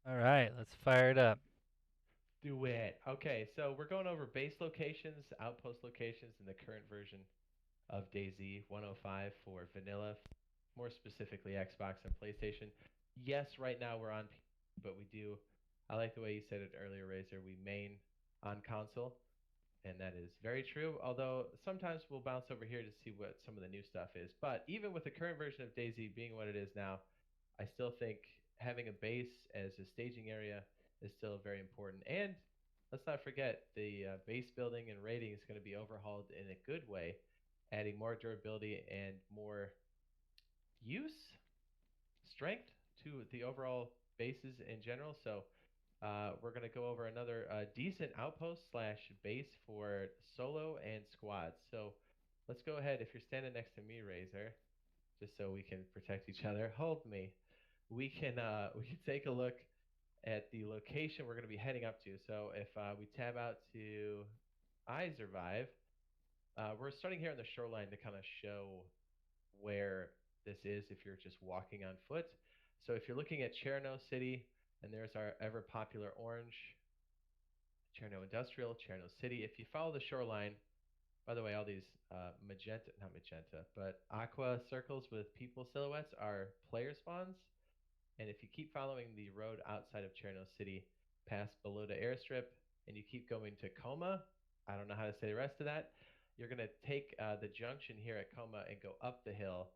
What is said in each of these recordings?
All right, let's fire it up. Do it. Okay, so we're going over base locations, outpost locations, and the current version of DayZ 105 for vanilla, more specifically Xbox and PlayStation. Yes, right now we're on PC, but we do. I like the way you said it earlier, Razor. We main on console, and that is very true. Although sometimes we'll bounce over here to see what some of the new stuff is. But even with the current version of DayZ being what it is now, I still think having a base as a staging area is still very important. And let's not forget the base building and rating is going to be overhauled in a good way, adding more durability and more use, strength to the overall bases in general. So we're going to go over another decent outpost slash base for solo and squads. So let's go ahead. If you're standing next to me, Razor, just so we can protect each other, hold me. We can take a look at the location we're going to be heading up to. So if we tab out to I Survive, we're starting here on the shoreline to kind of show where this is if you're just walking on foot. So if you're looking at Cherno City, and there's our ever popular orange, Cherno Industrial, Cherno City. If you follow the shoreline, by the way, all these magenta, not magenta, but aqua circles with people silhouettes are player spawns. And if you keep following the road outside of Cherno City, past below the airstrip, and you keep going to Coma, I don't know how to say the rest of that. You're gonna take the junction here at Coma and go up the hill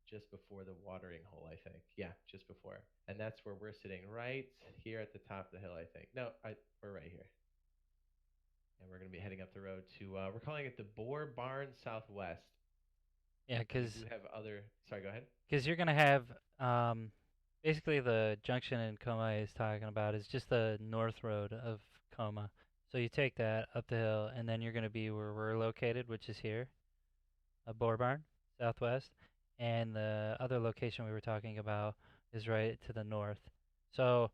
just before the watering hole, I think. Yeah, just before. And that's where we're sitting, right here at the top of the hill, I think. No, we're right here. And we're gonna be heading up the road to. We're calling it the Boar Barn Southwest. Yeah, And we do because have other. Sorry, go ahead. you're gonna have basically the junction in Coma is talking about is just the north road of Coma. So you take that up the hill, and then you're gonna be where we're located, which is here, a Boar Barn, southwest, and the other location we were talking about is right to the north. So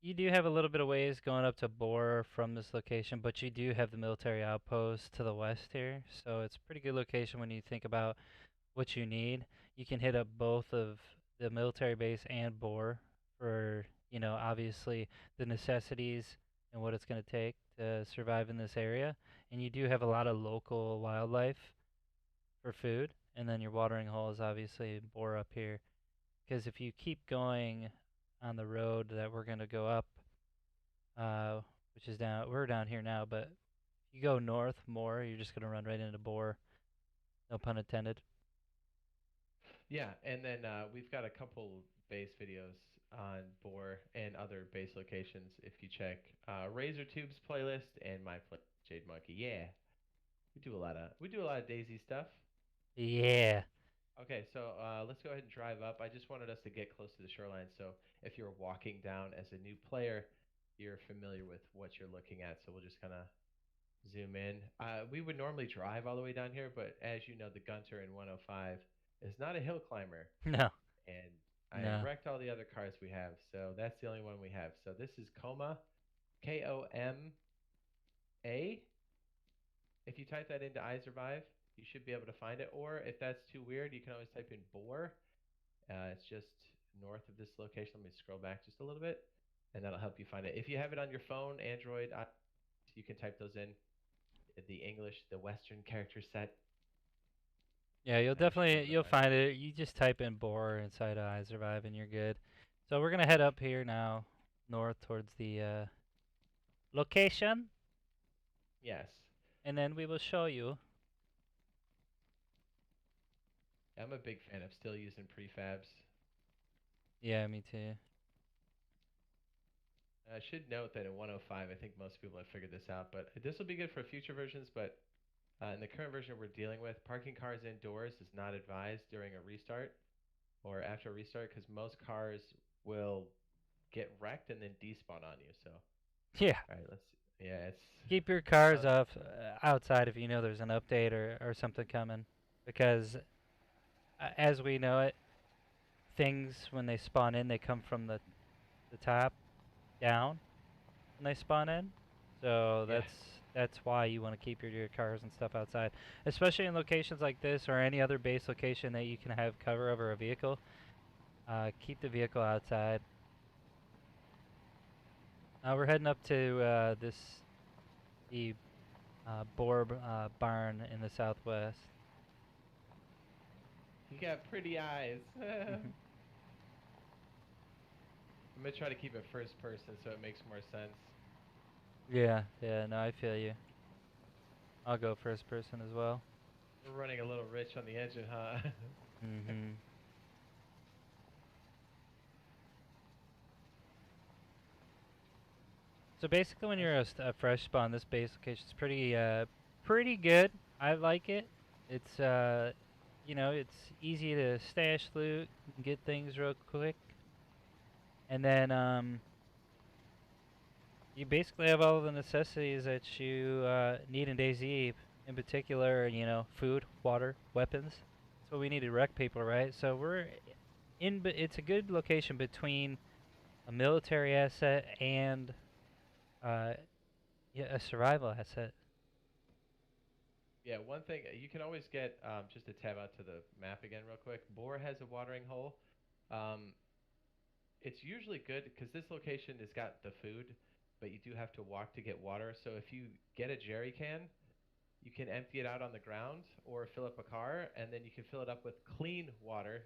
you do have a little bit of ways going up to Boar from this location, but you do have the military outpost to the west here. So it's a pretty good location when you think about what you need. You can hit up both of the military base and Boar for, obviously the necessities and what it's going to take to survive in this area. And you do have a lot of local wildlife for food. And then your watering hole is obviously Boar up here. Because if you keep going on the road that we're going to go up, uh, which is we're down here now, but if you go north more, you're just going to run right into Boar. No pun intended. Yeah, and then we've got a couple base videos on Boar and other base locations. If you check Razor Tube's playlist and my play Jade Monkey. Yeah, we do a lot of Daisy stuff. Yeah. Okay, so let's go ahead and drive up. I just wanted us to get close to the shoreline, so if you're walking down as a new player, you're familiar with what you're looking at. So we'll just kind of zoom in. We would normally drive all the way down here, but as you know, the Gunter in 105 is not a hill climber, No. and I No. wrecked all the other cars we have, so that's the only one we have. So this is Coma, Koma. If you type that into iSurvive, you should be able to find it. Or if that's too weird, you can always type in Boar. It's just north of this location. Let me scroll back just a little bit, and that'll help you find it. If you have it on your phone, Android, you can type those in. The English, the Western character set, Yeah, and you should be able to you'll find it. find it. You just type in Boar inside of iSurvive and you're good. So we're gonna head up here now, north towards the location, Yes, and then we will show you. I'm a big fan of still using prefabs. Yeah, me too. I should note that in 105, I think most people have figured this out, but this will be good for future versions. But in the current version we're dealing with, parking cars indoors is not advised during a restart or after a restart because most cars will get wrecked and then despawn on you. So, Yeah. all right, let's. Yeah, it's. Keep your cars Uh, off outside if you know there's an update or something coming, because as we know it, things when they spawn in, they come from the top down when they spawn in. So yeah, that's why you want to keep your cars and stuff outside, especially in locations like this or any other base location that you can have cover over a vehicle. Keep the vehicle outside. We're heading up to the boar barn in the southwest. You got pretty eyes. Mhm. I'm gonna try to keep it first person so it makes more sense. Yeah, yeah, no, I feel you. I'll go first person as well. We're running a little rich on the engine, huh? Mhm. So basically, when Nice. you're a fresh spawn, this base location is pretty good. I like it. It's it's easy to stash loot, and get things real quick, and then you basically have all the necessities that you need in DayZ. In particular, food, water, weapons. That's what we need to wreck people, right? So we're it's a good location between a military asset and uh, yeah, a survival asset. Yeah, one thing you can always get just to tab out to the map again real quick. Boar has a watering hole. Um, it's usually good because this location has got the food, but you do have to walk to get water. So if you get a jerry can, you can empty it out on the ground or fill up a car, and then you can fill it up with clean water.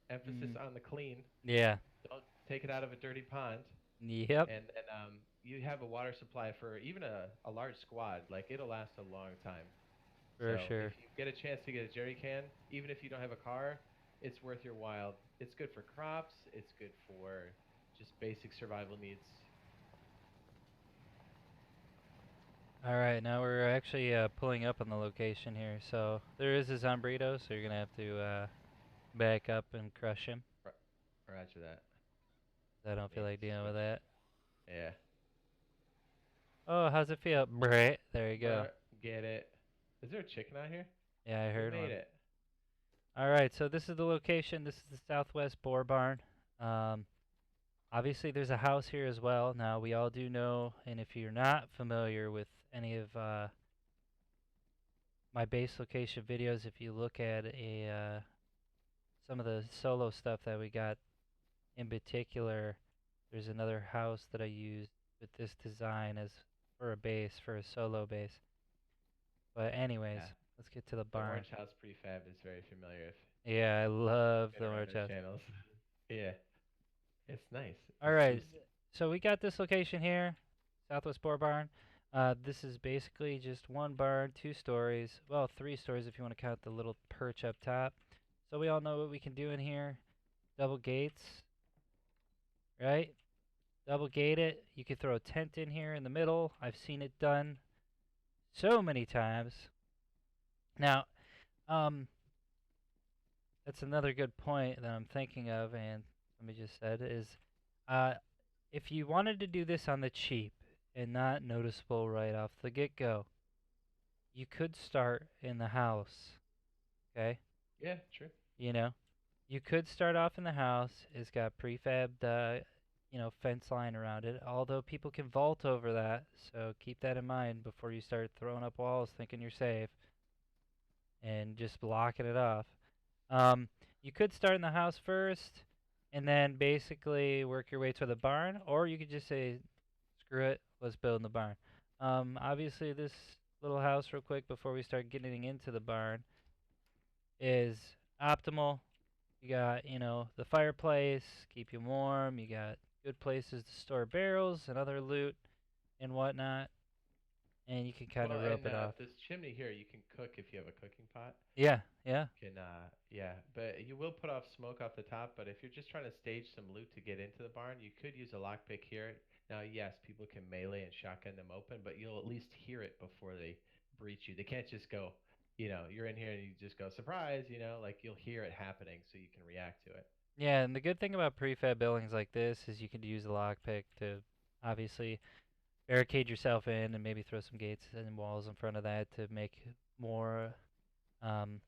Emphasis Mm, on the clean. yeah. Don't take it out of a dirty pond. Yep. And then you have a water supply for even a large squad. Like it'll last a long time. For So if sure. you get a chance to get a jerry can, even if you don't have a car, it's worth your while. It's good for crops. It's good for just basic survival needs. All right, now we're actually pulling up on the location here. So there is a Zombrito, so you're gonna have to back up and crush him. Ro- Roger that. I don't Let feel me like dealing with switch. that. Yeah. Oh, how's it feel? Brett. There you go. But get it. Is there a chicken out here? Yeah, I Who heard made one. it? All right, so this is the location. This is the Southwest Boar Barn. Um, Obviously, there's a house here as well. Now, we all do know, and if you're not familiar with any of my base location videos, if you look at some of the solo stuff that we got in particular, there's another house that I used with this design as for a base, for a solo base. But anyways, Yeah. let's get to the The barn. Orange House prefab is very familiar if Yeah, I love you've the been around orange his house. channels. Yeah. It's nice. All It's right, just so we got this location here, Southwest Boar Barn. This is basically just one barn, 2 stories. Well, 3 stories if you want to count the little perch up top. So we all know what we can do in here. Double gates, right? Double gate it. You could throw a tent in here in the middle. I've seen it done so many times. Now, um, that's another good point that I'm thinking of, and somebody just said is, uh, if you wanted to do this on the cheap and not noticeable right off the get-go, you could start in the house. Okay, yeah, true. you know, you could start off in the house. It's got prefabbed, fence line around it. Although people can vault over that, so keep that in mind before you start throwing up walls thinking you're safe and just blocking it off. Um, you could start in the house first, and then basically work your way to the barn, or you could just say, "Screw it, let's build in the barn." Obviously, this little house, real quick, before we start getting into the barn, is optimal. You got, the fireplace, keep you warm. You got good places to store barrels and other loot and whatnot, and you can kind Well, of rope and it off. this chimney here, you can cook if you have a cooking pot. Yeah, yeah, Can yeah, but you will put off smoke off the top. But if you're just trying to stage some loot to get into the barn, you could use a lockpick here. Now, yes, people can melee and shotgun them open, but you'll at least hear it before they breach you. They can't just go, you're in here and you just go surprise. Like you'll hear it happening, so you can react to it. yeah. And the good thing about prefab buildings like this is you can use a lockpick to obviously barricade yourself in and maybe throw some gates and walls in front of that to make more um,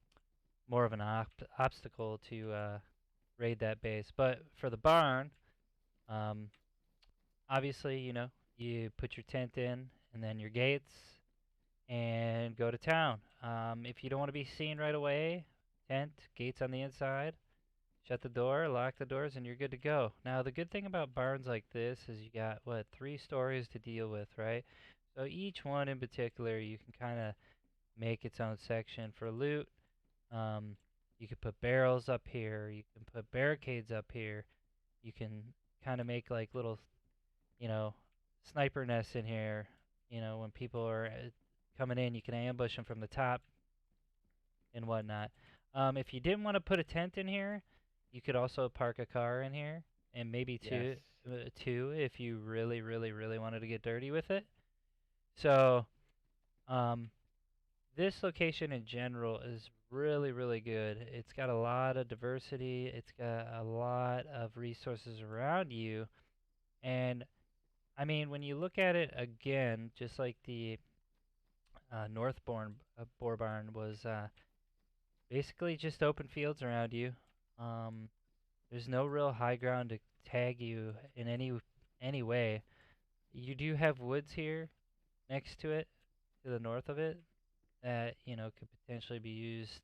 more of an obstacle to raid that base. But for the barn, um, obviously, you put your tent in and then your gates and go to town. If you don't want to be seen right away, tent, gates on the inside. Shut the door, lock the doors, and you're good to go. Now, the good thing about barns like this is you got, what, 3 stories to deal with, right? So each one in particular, you can kind of make its own section for loot. Um, you can put barrels up here. You can put barricades up here. You can kind of make like little, you know, sniper nests in here. When people are coming in, you can ambush them from the top and whatnot. If you didn't want to put a tent in here, you could also park a car in here, and maybe Yes. two if you really, really, really wanted to get dirty with it. So, um, this location in general is really, really good. It's got a lot of diversity. It's got a lot of resources around you, and I mean, when you look at it again, just like the Northbourne Boar Barn was basically just open fields around you. Um, there's no real high ground to tag you in any way. You do have woods here next to it, to the north of it, that could potentially be used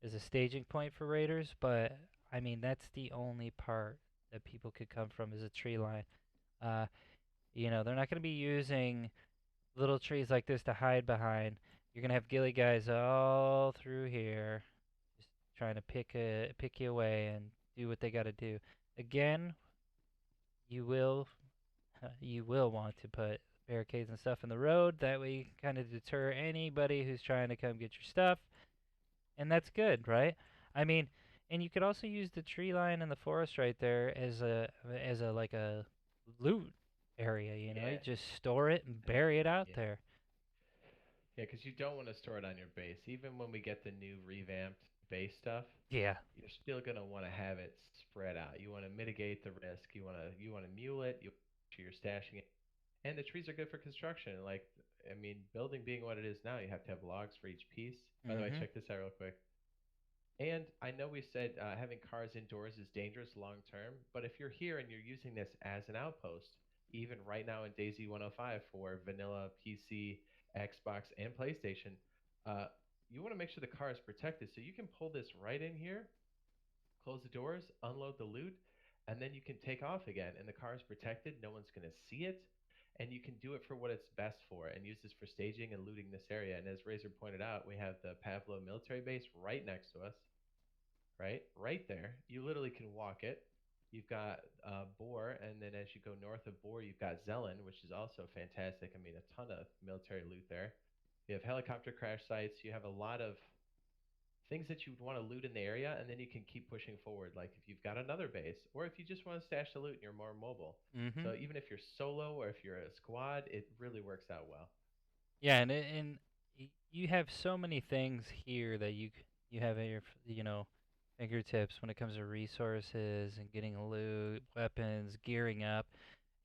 as a staging point for raiders. But I mean, that's the only part that people could come from is a tree line. Uh, they're not going to be using little trees like this to hide behind. You're gonna have ghillie guys all through here, just trying to pick you away and do what they got to do. Again, you will you will want to put barricades and stuff in the road. That way you can kind of deter anybody who's trying to come get your stuff, and that's good, right? I mean, and you could also use the tree line in the forest right there as a like a loot area. You Yeah. just store it and And bury it out yeah. there. Yeah, because you don't want to store it on your base. Even when we get the new revamped base stuff, Yeah. you're still gonna want to have it spread out. You want to mitigate the risk. You want to mule it. You make sure you're stashing it. And the trees are good for construction. Like, I mean, building being what it is now, you have to have logs for each piece. By the way, Mhm. check this out real quick. And I know we said having cars indoors is dangerous long term, but if you're here and you're using this as an outpost, even right now in DayZ 105 for vanilla PC, Xbox, and PlayStation, uh, you want to make sure the car is protected. So you can pull this right in here, close the doors, unload the loot, and then you can take off again. And the car is protected. No one's going to see it. And you can do it for what it's best for and use this for staging and looting this area. And as Razor pointed out, we have the Pavlo military base right next to us, right? Right there. You literally can walk it. You've got Boar, and then as you go north of Boar, you've got Zelen, which is also fantastic. I mean, a ton of military loot there. You have helicopter crash sites. You have a lot of things that you would want to loot in the area, and then you can keep pushing forward. Like if you've got another base, or if you just want to stash the loot and you're more mobile. Mhm. So even if you're solo or if you're a squad, it really works out well. Yeah, and you have so many things here that you have at your fingertips when it comes to resources and getting loot, weapons, gearing up,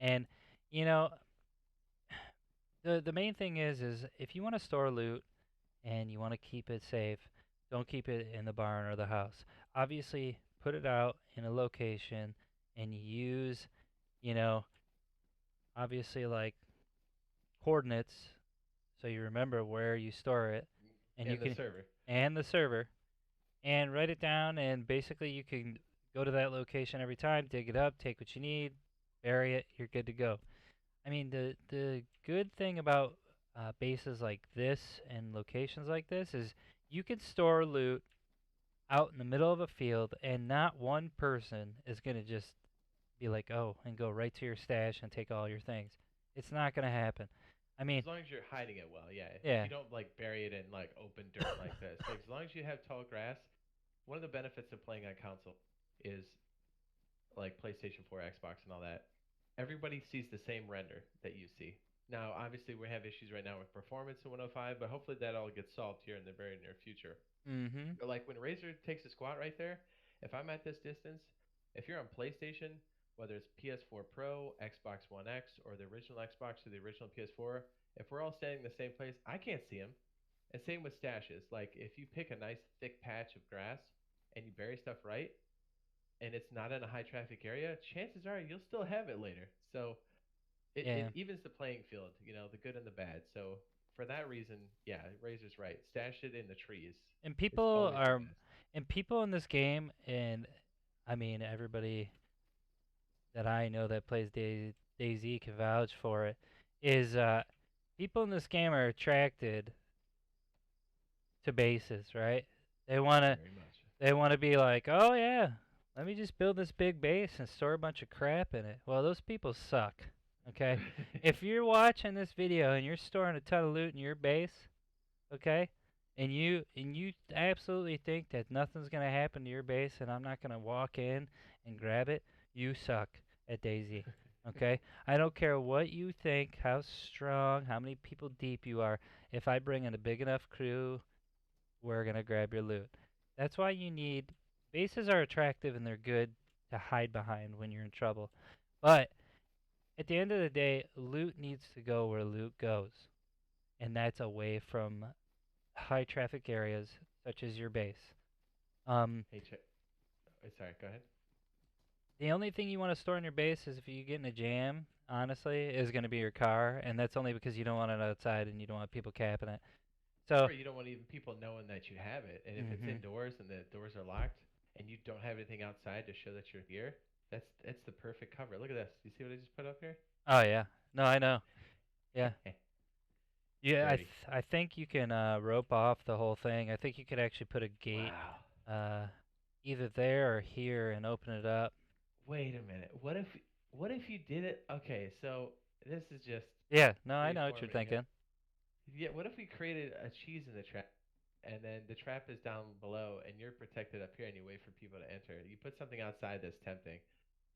and you know the main thing is if you want to store loot and you want to keep it safe, don't keep it in the barn or the house. Obviously, put it out in a location and use you know obviously like coordinates so you remember where you store it, and you And the can server. and the server, and write it down, and basically you can go to that location every time, dig it up, take what you need, bury it, you're good to go. I mean, the good thing about bases like this and locations like this is you can store loot out in the middle of a field, and not one person is gonna just be like, oh, and go right to your stash and take all your things. It's not gonna happen. I mean, As long as you're hiding it well, yeah. If yeah. you don't like bury it in like open dirt like this, like as long as you have tall grass, one of the benefits of playing on console is like PlayStation 4, Xbox, and all that. Everybody sees the same render that you see. Now, obviously, we have issues right now with performance in 105, but hopefully that all gets solved here in the very near future. Mhm. But like when Razer takes a squat right there, if I'm at this distance, if you're on PlayStation, whether it's PS4 Pro, Xbox One X, or the original Xbox or the original PS4, if we're all standing in the same place, I can't see them. And same with stashes. Like if you pick a nice thick patch of grass and you bury stuff right, and it's not in a high traffic area, chances are you'll still have it later. So it Yeah. evens the playing field, the good and the bad. So for that reason, yeah, Razor's right. Stash it in the trees. And It's people always the are best. and people in this game and I mean, everybody that I know that plays DayZ can vouch for it. Is people in this game are attracted to bases, right? They wanna Very much. they wanna be like, oh yeah, let me just build this big base and store a bunch of crap in it. Well, those people suck. Okay, if you're watching this video and you're storing a ton of loot in your base, okay, and you absolutely think that nothing's gonna happen to your base and I'm not gonna walk in and grab it, you suck at DayZ. Okay, I don't care what you think, how strong, how many people deep you are. If I bring in a big enough crew, we're gonna grab your loot. That's why you need bases are attractive and they're good to hide behind when you're in trouble. But at the end of the day, loot needs to go where loot goes, and that's away from high traffic areas such as your base. Um, Hey, check. Oh, sorry, go ahead. the only thing you want to store in your base is if you get in a jam, honestly, is going to be your car, and that's only because you don't want it outside and you don't want people capping it. So, Or you don't want even people knowing that you have it. And if it's hmm indoors and the doors are locked and you don't have anything outside to show that you're here, that's the perfect cover. Look at this. You see what I just put up here? oh yeah, no, I know, yeah. Yeah, Dirty. I think you can rope off the whole thing. I think you could actually put a gate Wow. uh, either there or here and open it up. Wait a minute. What if you did it? Okay, so this is just Yeah, no, I free know what you're forming. thinking. Yeah, what if we created a cheese in the trap, and then the trap is down below, and you're protected up here, and you wait for people to enter. You put something outside that's tempting.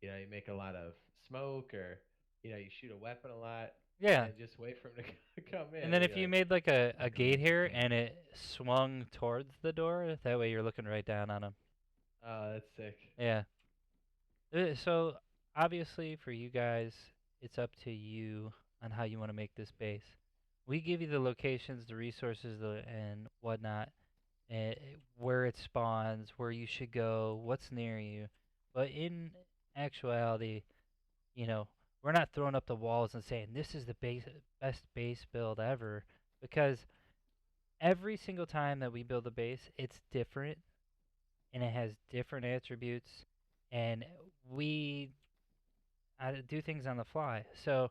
You make a lot of smoke, or you shoot a weapon a lot, Yeah, and just wait for them to come in. and And then be if you like, made like a I'm going gate into the here game. and it swung towards the door, that way you're looking right down on them. Oh, that's sick. Yeah. So obviously for you guys, it's up to you on how you want to make this base. We give you the locations, the resources, and whatnot, and where it spawns, where you should go, what's near you. But in actuality, you know, we're not throwing up the walls and saying this is the best base build ever, because every single time that we build a base, it's different and it has different attributes, and we do things on the fly. So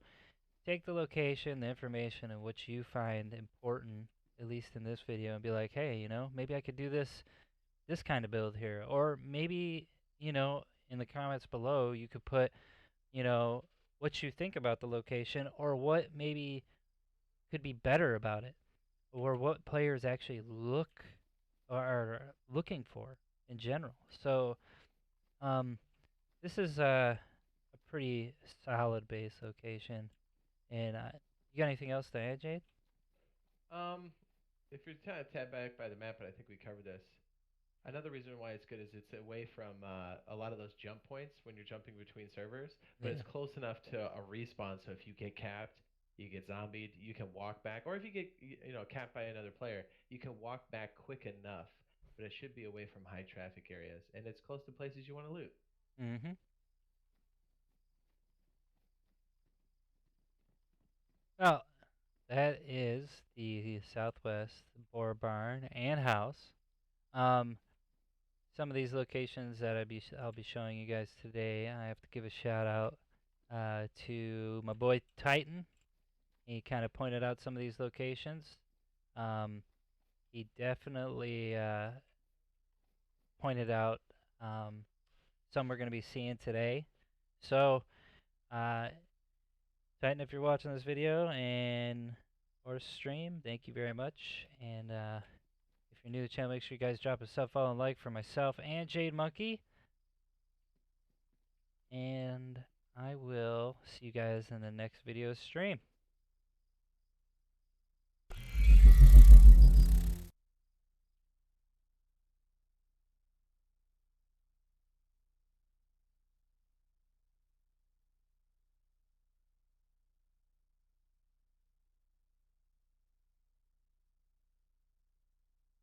take the location, the information, and what you find important, at least in this video, and be like, hey, maybe I could do this kind of build here, or maybe in the comments below you could put you know what you think about the location, or what maybe could be better about it, or what players actually look or are looking for in general. So um, this is a pretty solid base location. And you got anything else to add, Jade? Um, if you're kind of tab back by the map, and I think we covered this. Another reason why it's good is it's away from a lot of those jump points when you're jumping between servers, but Yeah. it's close enough to a respawn. So if you get capped, you get zombied, you can walk back, or if you get capped by another player, you can walk back quick enough. But it should be away from high traffic areas, and it's close to places you want to loot. Mm-hmm. Well, that is the Southwest Boar Barn and House. Um, some of these locations that I'll be showing you guys today, I have to give a shout out to my boy Titan. He kind of pointed out some of these locations. Um, he definitely pointed out um, some we're going to be seeing today. So, uh, Titan, if you're watching this video and or stream, thank you very much. And if you're new to the channel, make sure you guys drop a sub, follow, and like for myself and Jade Monkey. And I will see you guys in the next video stream.